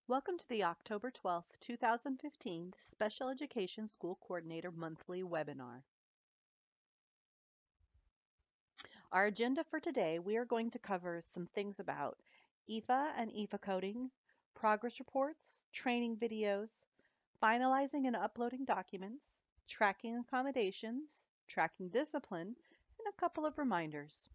Welcome to the October 12th, 2015 Special Education School Coordinator Monthly Webinar. Our agenda for today, we are going to cover some things about EFA and EFA coding, progress reports, training videos, finalizing and uploading documents, tracking accommodations, tracking discipline, and a couple of reminders.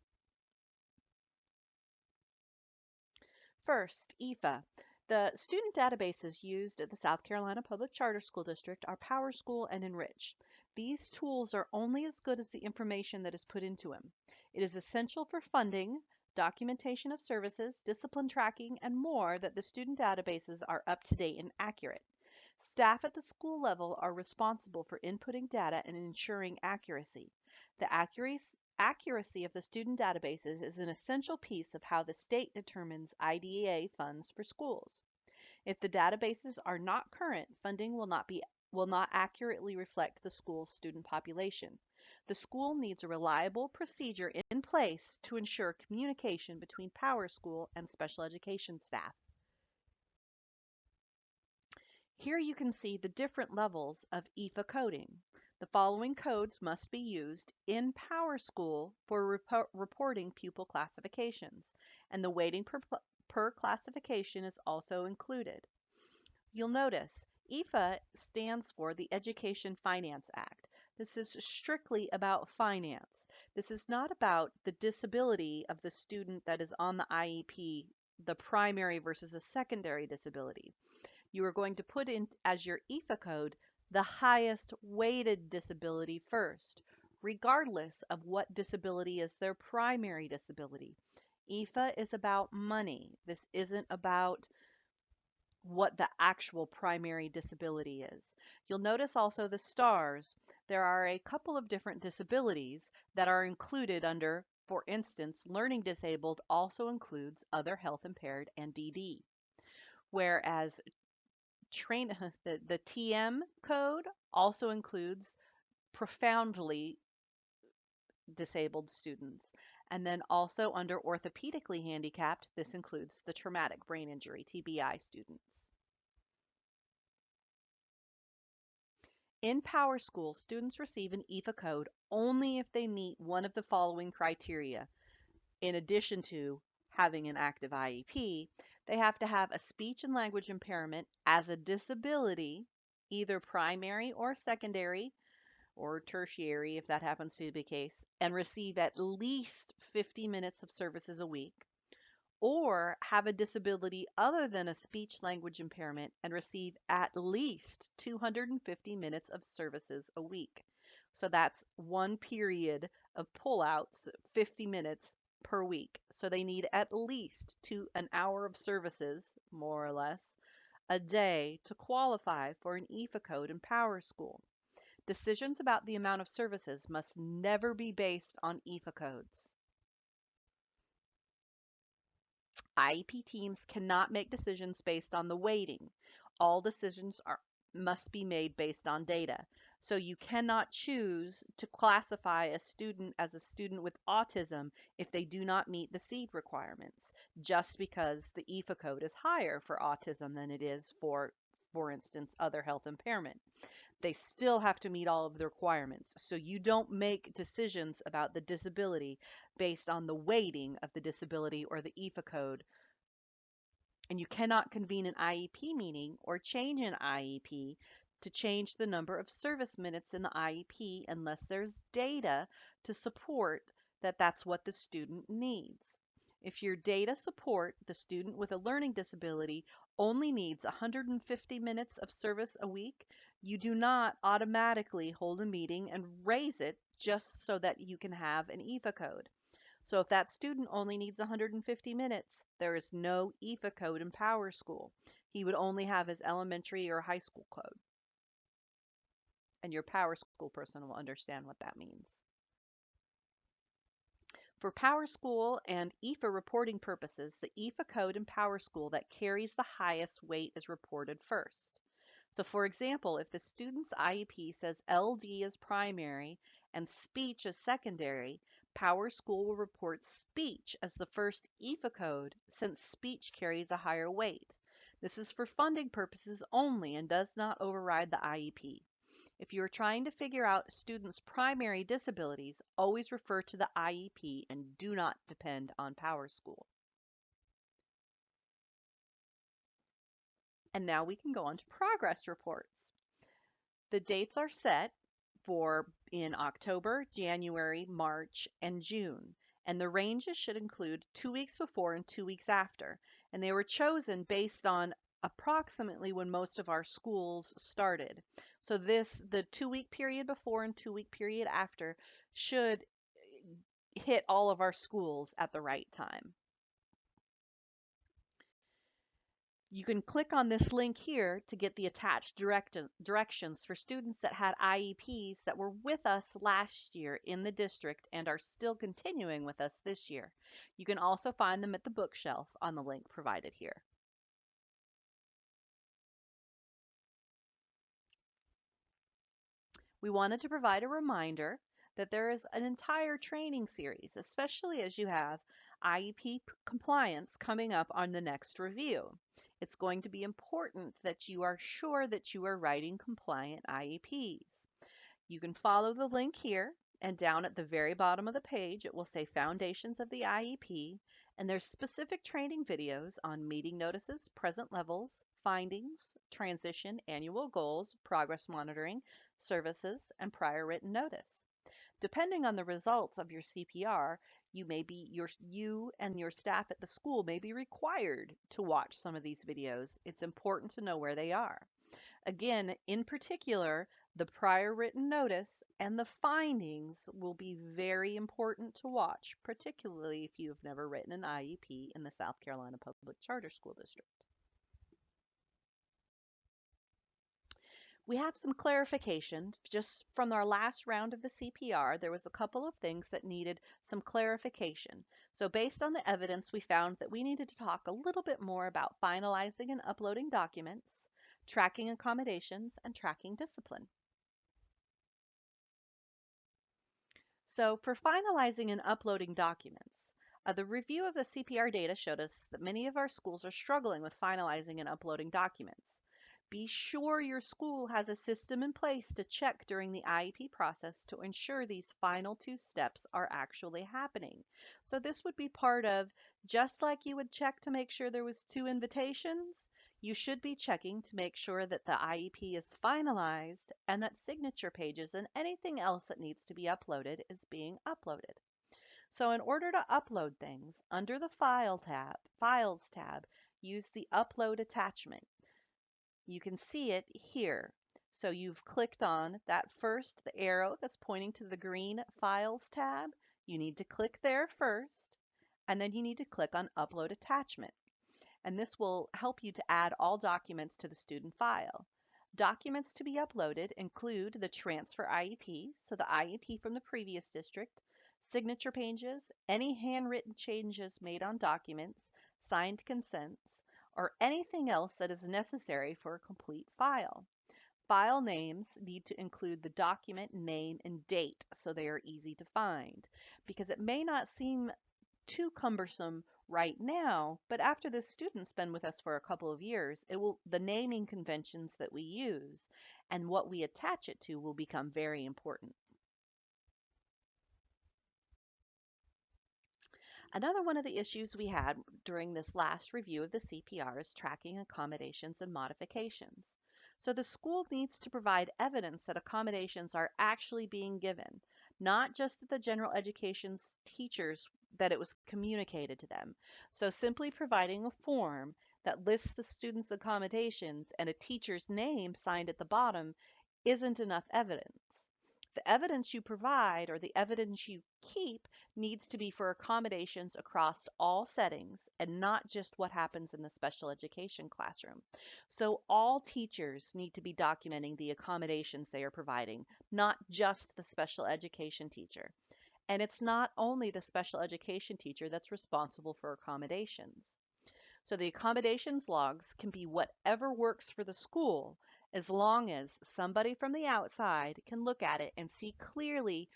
First, EFA. The student databases used at the South Carolina Public Charter School District are PowerSchool and Enrich. These tools are only as good as the information that is put into them. It is essential for funding, documentation of services, discipline tracking, and more that the student databases are up to date and accurate. Staff at the school level are responsible for inputting data and ensuring accuracy. The accuracy of the student databases is an essential piece of how the state determines IDEA funds for schools. If the databases are not current, funding will not accurately reflect the school's student population. The school needs a reliable procedure in place to ensure communication between PowerSchool and special education staff. Here you can see the different levels of EFA coding. The following codes must be used in PowerSchool for reporting pupil classifications, and the weighting per classification is also included. You'll notice EFA stands for the Education Finance Act. This is strictly about finance. This is not about the disability of the student that is on the IEP, the primary versus a secondary disability. You are going to put in as your EFA code the highest weighted disability first, regardless of what disability is their primary disability. EFA is about money. This isn't about what the actual primary disability is. You'll notice also the stars. There are a couple of different disabilities that are included under, for instance, learning disabled also includes other health impaired and DD. Whereas the TM code also includes profoundly disabled students. And then also under orthopedically handicapped, this includes the traumatic brain injury, TBI students. In PowerSchool, students receive an EFA code only if they meet one of the following criteria. In addition to having an active IEP, they have to have a speech and language impairment as a disability, either primary or secondary or tertiary, if that happens to be the case, and receive at least 50 minutes of services a week, or have a disability other than a speech language impairment and receive at least 250 minutes of services a week. So that's one period of pullouts, 50 minutes per week. So they need at least an hour of services, more or less, a day to qualify for an EFA code in PowerSchool. Decisions about the amount of services must never be based on EFA codes. IEP teams cannot make decisions based on the weighting. All decisions must be made based on data. So you cannot choose to classify a student as a student with autism if they do not meet the SEED requirements, just because the EFA code is higher for autism than it is for instance, other health impairment. They still have to meet all of the requirements. So you don't make decisions about the disability based on the weighting of the disability or the EFA code. And you cannot convene an IEP meeting or change an IEP to change the number of service minutes in the IEP unless there's data to support that that's what the student needs. If your data support the student with a learning disability only needs 150 minutes of service a week, you do not automatically hold a meeting and raise it just so that you can have an EFA code. So if that student only needs 150 minutes, there is no EFA code in PowerSchool. He would only have his elementary or high school code. And your PowerSchool person will understand what that means. For PowerSchool and EFA reporting purposes, the EFA code in PowerSchool that carries the highest weight is reported first. So for example, if the student's IEP says LD is primary and speech is secondary, PowerSchool will report speech as the first EFA code since speech carries a higher weight. This is for funding purposes only and does not override the IEP. If you are trying to figure out a student's primary disabilities, always refer to the IEP and do not depend on PowerSchool. And now we can go on to progress reports. The dates are set for in October, January, March, and June. And the ranges should include 2 weeks before and 2 weeks after. And they were chosen based on approximately when most of our schools started. So the 2 week period before and 2 week period after should hit all of our schools at the right time. You can click on this link here to get the attached directions for students that had IEPs that were with us last year in the district and are still continuing with us this year. You can also find them at the bookshelf on the link provided here. We wanted to provide a reminder that there is an entire training series, especially as you have IEP compliance coming up on the next review. It's going to be important that you are sure that you are writing compliant IEPs. You can follow the link here, and down at the very bottom of the page it will say Foundations of the IEP, and there's specific training videos on meeting notices, present levels, findings, transition, annual goals, progress monitoring, services, and prior written notice. Depending on the results of your CPR, you and your staff at the school may be required to watch some of these videos. It's important to know where they are. Again, in particular, the prior written notice and the findings will be very important to watch, particularly if you have never written an IEP in the South Carolina Public Charter School District. We have some clarification. Just from our last round of the CPR, there was a couple of things that needed some clarification. So based on the evidence, we found that we needed to talk a little bit more about finalizing and uploading documents, tracking accommodations, and tracking discipline. So for finalizing and uploading documents, the review of the CPR data showed us that many of our schools are struggling with finalizing and uploading documents. Be sure your school has a system in place to check during the IEP process to ensure these final 2 steps are actually happening. So this would be part of, just like you would check to make sure there was 2 invitations, you should be checking to make sure that the IEP is finalized and that signature pages and anything else that needs to be uploaded is being uploaded. So in order to upload things, under the Files tab, use the Upload attachment. You can see it here. So you've clicked on that first, the arrow that's pointing to the green Files tab. You need to click there first, and then you need to click on Upload Attachment. And this will help you to add all documents to the student file. Documents to be uploaded include the transfer IEP, so the IEP from the previous district, signature pages, any handwritten changes made on documents, signed consents, or anything else that is necessary for a complete file. File names need to include the document name and date so they are easy to find, because it may not seem too cumbersome right now, but after the student's been with us for a couple of years, the naming conventions that we use and what we attach it to will become very important. Another one of the issues we had during this last review of the CPR is tracking accommodations and modifications. So the school needs to provide evidence that accommodations are actually being given, not just that the general education teachers that it was communicated to them. So simply providing a form that lists the student's accommodations and a teacher's name signed at the bottom isn't enough evidence. The evidence you provide or the evidence you keep needs to be for accommodations across all settings and not just what happens in the special education classroom. So all teachers need to be documenting the accommodations they are providing, not just the special education teacher. And it's not only the special education teacher that's responsible for accommodations. So the accommodations logs can be whatever works for the school, as long as somebody from the outside can look at it and see clearly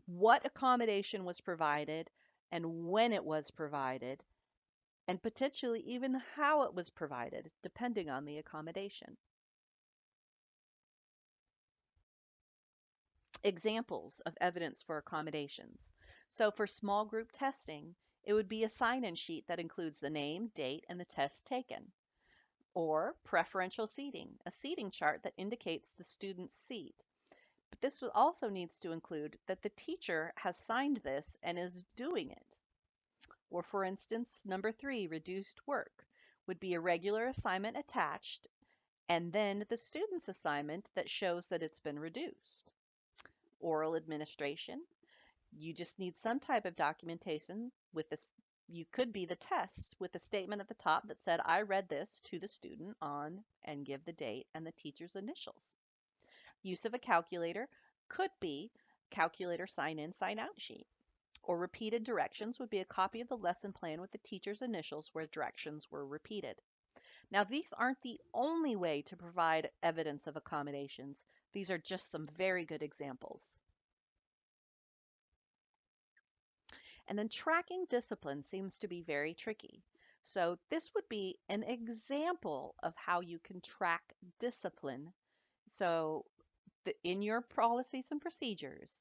what accommodation was provided and when it was provided, and potentially even how it was provided, depending on the accommodation. Examples of evidence for accommodations. So for small group testing, it would be a sign-in sheet that includes the name, date, and the test taken. Or preferential seating, a seating chart that indicates the student's seat. But this also needs to include that the teacher has signed this and is doing it. Or for instance, number 3, reduced work, would be a regular assignment attached and then the student's assignment that shows that it's been reduced. Oral administration, you just need some type of documentation with this. You could be the test with a statement at the top that said, I read this to the student on, and give the date and the teacher's initials. Use of a calculator could be calculator sign in, sign out sheet. Or repeated directions would be a copy of the lesson plan with the teacher's initials where directions were repeated. Now, these aren't the only way to provide evidence of accommodations. These are just some very good examples. And then tracking discipline seems to be very tricky. So this would be an example of how you can track discipline. So in your policies and procedures,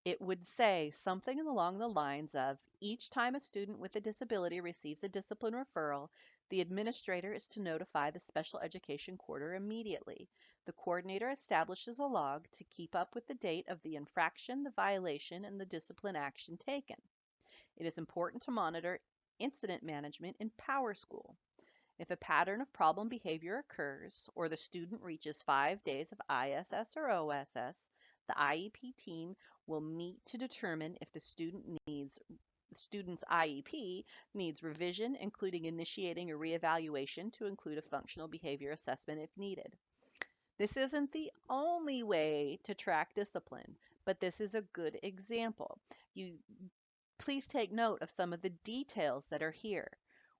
it would say something along the lines of each time a student with a disability receives a discipline referral, the administrator is to notify the special education coordinator immediately. The coordinator establishes a log to keep up with the date of the infraction, the violation, and the discipline action taken. It is important to monitor incident management in PowerSchool. If a pattern of problem behavior occurs or the student reaches 5 days of ISS or OSS, the IEP team will meet to determine if the student's IEP needs revision, including initiating a reevaluation to include a functional behavior assessment if needed. This isn't the only way to track discipline, but this is a good example. Please take note of some of the details that are here.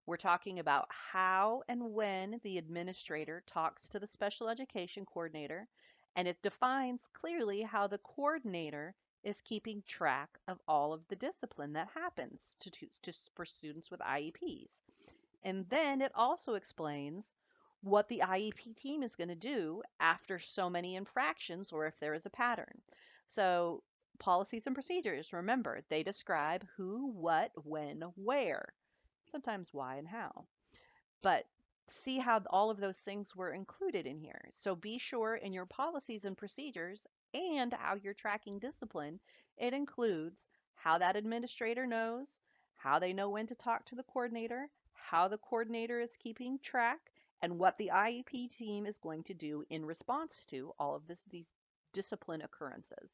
We're talking about how and when the administrator talks to the special education coordinator, and it defines clearly how the coordinator is keeping track of all of the discipline that happens for students with IEPs. And then it also explains what the IEP team is going to do after so many infractions or if there is a pattern. So policies and procedures, remember, they describe who, what, when, where, sometimes why and how. But see how all of those things were included in here. So be sure in your policies and procedures and how you're tracking discipline, it includes how that administrator knows, how they know when to talk to the coordinator, how the coordinator is keeping track, and what the IEP team is going to do in response to all of these discipline occurrences.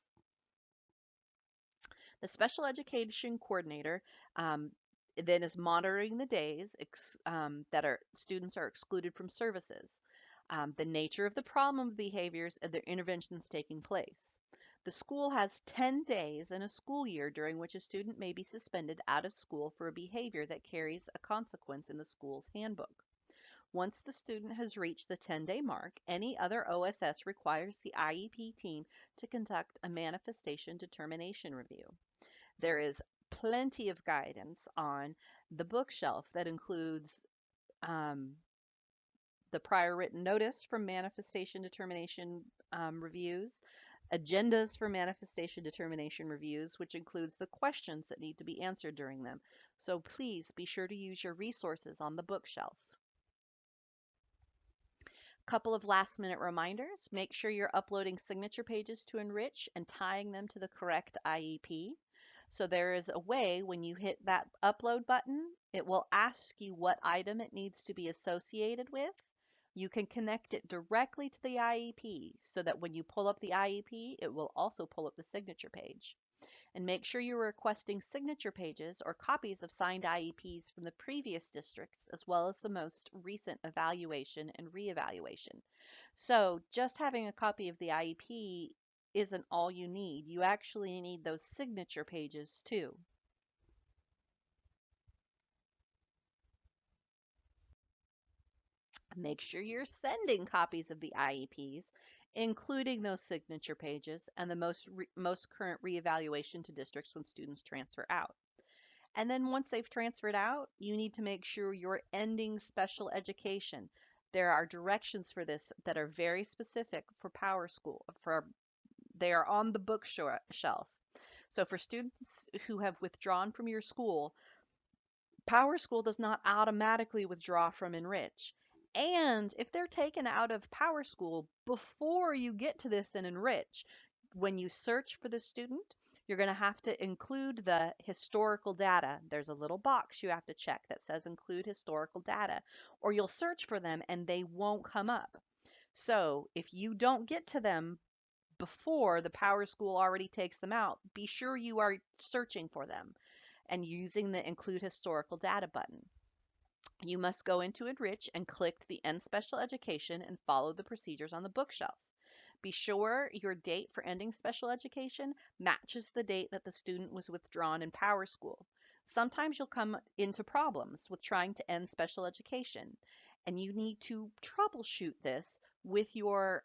The special education coordinator then is monitoring the days that students are excluded from services, the nature of the problem behaviors, and the interventions taking place. The school has 10 days in a school year during which a student may be suspended out of school for a behavior that carries a consequence in the school's handbook. Once the student has reached the 10-day mark, any other OSS requires the IEP team to conduct a manifestation determination review. There is plenty of guidance on the bookshelf that includes the prior written notice from manifestation determination reviews, agendas for manifestation determination reviews, which includes the questions that need to be answered during them. So please be sure to use your resources on the bookshelf. Couple of last minute reminders. Make sure you're uploading signature pages to Enrich and tying them to the correct IEP. So there is a way when you hit that upload button, it will ask you what item it needs to be associated with. You can connect it directly to the IEP so that when you pull up the IEP, it will also pull up the signature page. And make sure you're requesting signature pages or copies of signed IEPs from the previous districts, as well as the most recent evaluation and reevaluation. So just having a copy of the IEP isn't all you need. You actually need those signature pages too. Make sure you're sending copies of the IEPs, including those signature pages and the most current reevaluation to districts when students transfer out. And then once they've transferred out, you need to make sure you're ending special education. There are directions for this that are very specific for Power School. They are on the bookshelf. So for students who have withdrawn from your school, Power School does not automatically withdraw from Enrich. And if they're taken out of Power School before you get to this in Enrich, when you search for the student, you're going to have to include the historical data. There's a little box you have to check that says include historical data, or you'll search for them and they won't come up. So if you don't get to them before the Power School already takes them out, be sure you are searching for them and using the include historical data button. You must go into Enrich and click the End Special Education and follow the procedures on the bookshelf. Be sure your date for ending special education matches the date that the student was withdrawn in Power School. Sometimes you'll come into problems with trying to end special education, and you need to troubleshoot this with your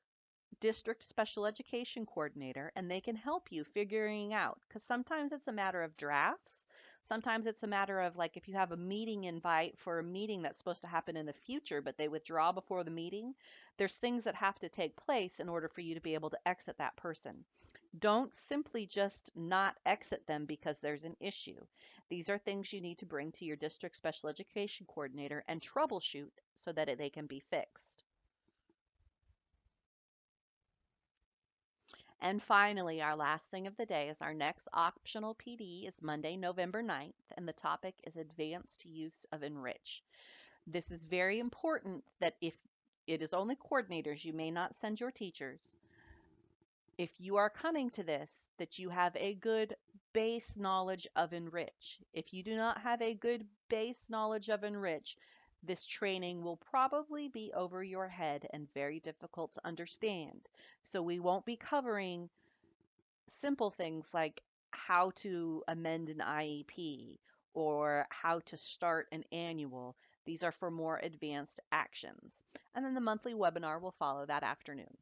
district special education coordinator, and they can help you figuring out, because sometimes it's a matter of drafts. Sometimes it's a matter of, like, if you have a meeting invite for a meeting that's supposed to happen in the future but they withdraw before the meeting, there's things that have to take place in order for you to be able to exit that person. Don't simply just not exit them because there's an issue. These are things you need to bring to your district special education coordinator and troubleshoot so that they can be fixed. And finally, our last thing of the day is our next optional PD is Monday, November 9th, and the topic is advanced use of Enrich. This is very important that if it is only coordinators, you may not send your teachers. If you are coming to this, that you have a good base knowledge of Enrich. If you do not have a good base knowledge of Enrich, this training will probably be over your head and very difficult to understand. So we won't be covering simple things like how to amend an IEP or how to start an annual. These are for more advanced actions. And then the monthly webinar will follow that afternoon.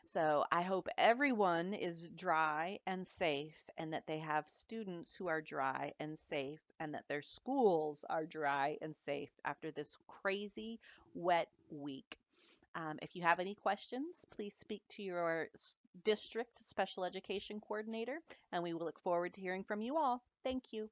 So I hope everyone is dry and safe, and that they have students who are dry and safe, and that their schools are dry and safe after this crazy wet week. If you have any questions, please speak to your district special education coordinator, and we will look forward to hearing from you all. Thank you.